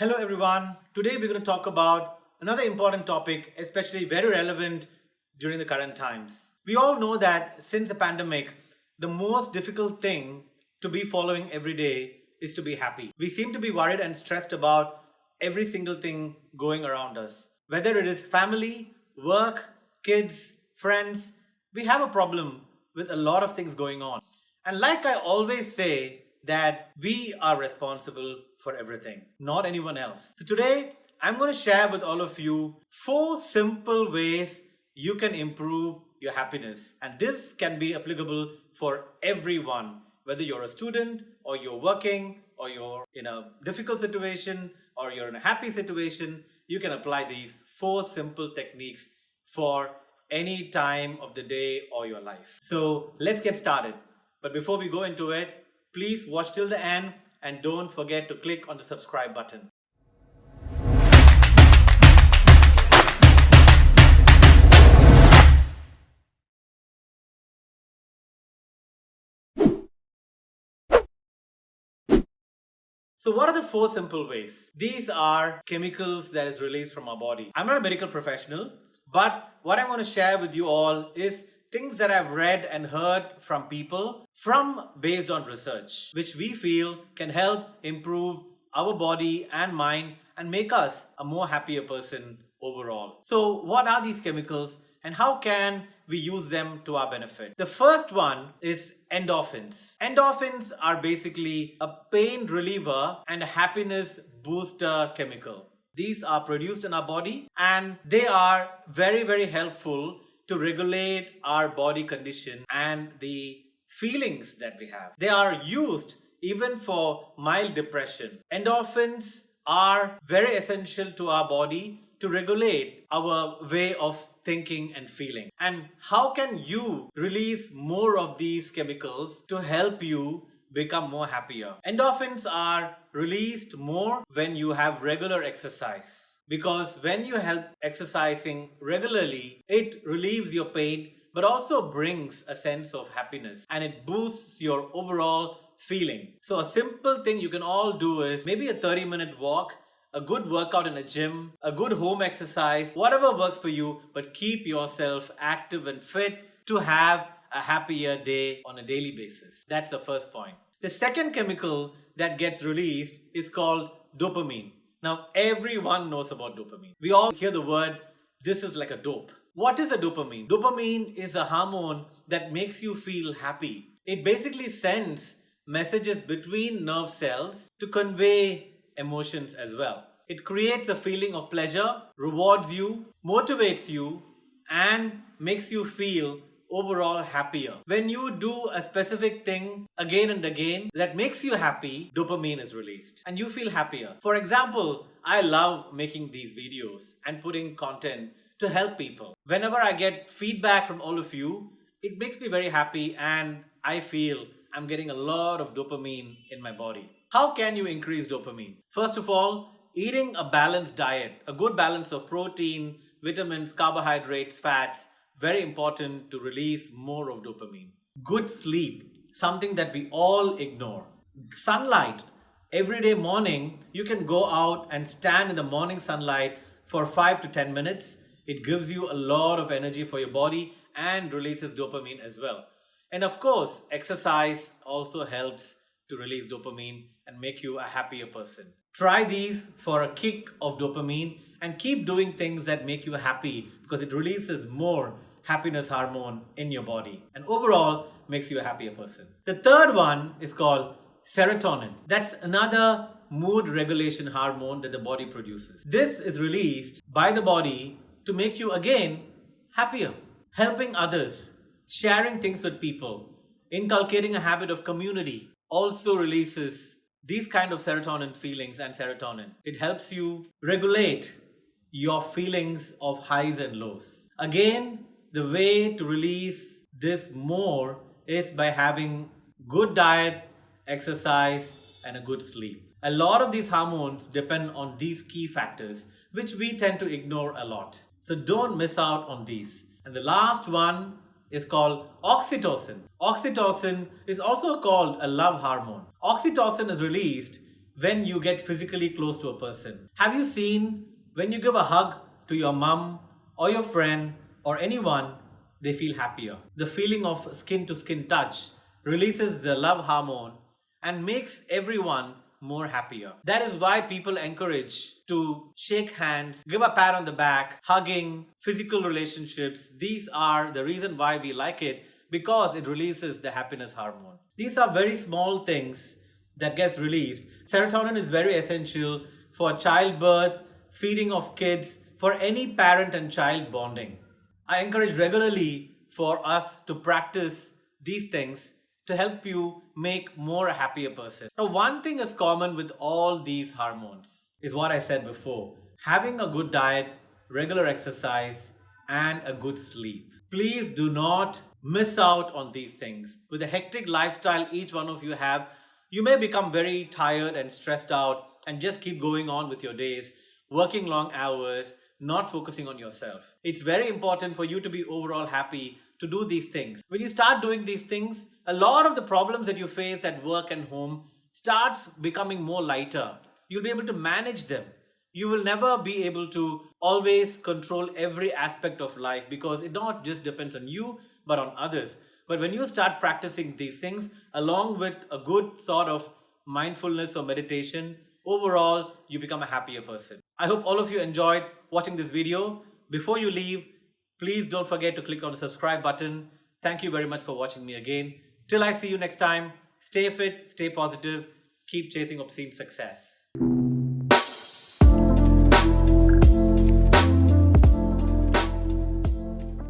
Hello everyone. Today we're going to talk about another important topic, especially very relevant during the current times. We all know that since the pandemic, the most difficult thing to be following every day is to be happy. We seem to be worried and stressed about every single thing going around us. Whether it is family, work, kids, friends, we have a problem with a lot of things going on. And like I always say, that we are responsible for everything, not anyone else. So today, I'm going to share with all of you 4 simple ways you can improve your happiness. And this can be applicable for everyone, whether you're a student or you're working or you're in a difficult situation or you're in a happy situation. You can apply these 4 simple techniques for any time of the day or your life. So let's get started. But before we go into it, please watch till the end and don't forget to click on the subscribe button. So what are the 4 simple ways? These are chemicals that is released from our body. I'm not a medical professional, but what I'm going to share with you all is things that I've read and heard from people based on research, which we feel can help improve our body and mind and make us a more happier person overall. So what are these chemicals and how can we use them to our benefit? The first one is endorphins. Endorphins are basically a pain reliever and a happiness booster chemical. These are produced in our body and they are very, very helpful to regulate our body condition and the feelings that we have. They are used even for mild depression. Endorphins are very essential to our body to regulate our way of thinking and feeling. And how can you release more of these chemicals to help you become more happier? Endorphins are released more when you have regular exercise. Because when you help exercising regularly, it relieves your pain but also brings a sense of happiness and it boosts your overall feeling. So a simple thing you can all do is maybe a 30-minute walk, a good workout in a gym, a good home exercise, whatever works for you, but keep yourself active and fit to have a happier day on a daily basis. That's the first point. The second chemical that gets released is called dopamine. Now, everyone knows about dopamine. We all hear the word, this is like a dope. What is a dopamine? Dopamine is a hormone that makes you feel happy. It basically sends messages between nerve cells to convey emotions as well. It creates a feeling of pleasure, rewards you, motivates you, and makes you feel overall happier. When you do a specific thing again and again that makes you happy, dopamine is released and you feel happier. For example, I love making these videos and putting content to help people. Whenever I get feedback from all of you, it makes me very happy and I feel I'm getting a lot of dopamine in my body. How can you increase dopamine? First of all, eating a balanced diet, a good balance of protein, vitamins, carbohydrates, fats, very important to release more of dopamine. Good sleep, something that we all ignore. Sunlight, every day morning, you can go out and stand in the morning sunlight for 5 to 10 minutes. It gives you a lot of energy for your body and releases dopamine as well. And of course, exercise also helps to release dopamine and make you a happier person. Try these for a kick of dopamine and keep doing things that make you happy because it releases more happiness hormone in your body and overall makes you a happier person. The third one is called serotonin. That's another mood regulation hormone that the body produces. This is released by the body to make you again happier. Helping others, sharing things with people, inculcating a habit of community also releases these kind of serotonin feelings and serotonin. It helps you regulate your feelings of highs and lows. Again, the way to release this more is by having good diet, exercise, and a good sleep. A lot of these hormones depend on these key factors, which we tend to ignore a lot. So don't miss out on these. And the last one is called oxytocin. Oxytocin is also called a love hormone. Oxytocin is released when you get physically close to a person. Have you seen when you give a hug to your mom or your friend or anyone, they feel happier? The feeling of skin to skin touch releases the love hormone and makes everyone more happier. That is why people encourage to shake hands, give a pat on the back, hugging, physical relationships. These are the reason why we like it, because it releases the happiness hormone. These are very small things that gets released. Serotonin is very essential for childbirth, feeding of kids, for any parent and child bonding. I encourage regularly for us to practice these things to help you make more a happier person. Now, one thing is common with all these hormones is what I said before: having a good diet, regular exercise, and a good sleep. Please do not miss out on these things. With the hectic lifestyle each one of you have, you may become very tired and stressed out and just keep going on with your days, working long hours, not focusing on yourself. It's very important for you to be overall happy to do these things. When you start doing these things, a lot of the problems that you face at work and home starts becoming more lighter. You'll be able to manage them. You will never be able to always control every aspect of life, because it not just depends on you but on others. But when you start practicing these things along with a good sort of mindfulness or meditation, overall you become a happier person. I hope all of you enjoyed watching this video. Before you leave, please don't forget to click on the subscribe button. Thank you very much for watching me again. Till I see you next time, stay fit, stay positive, keep chasing obscene success.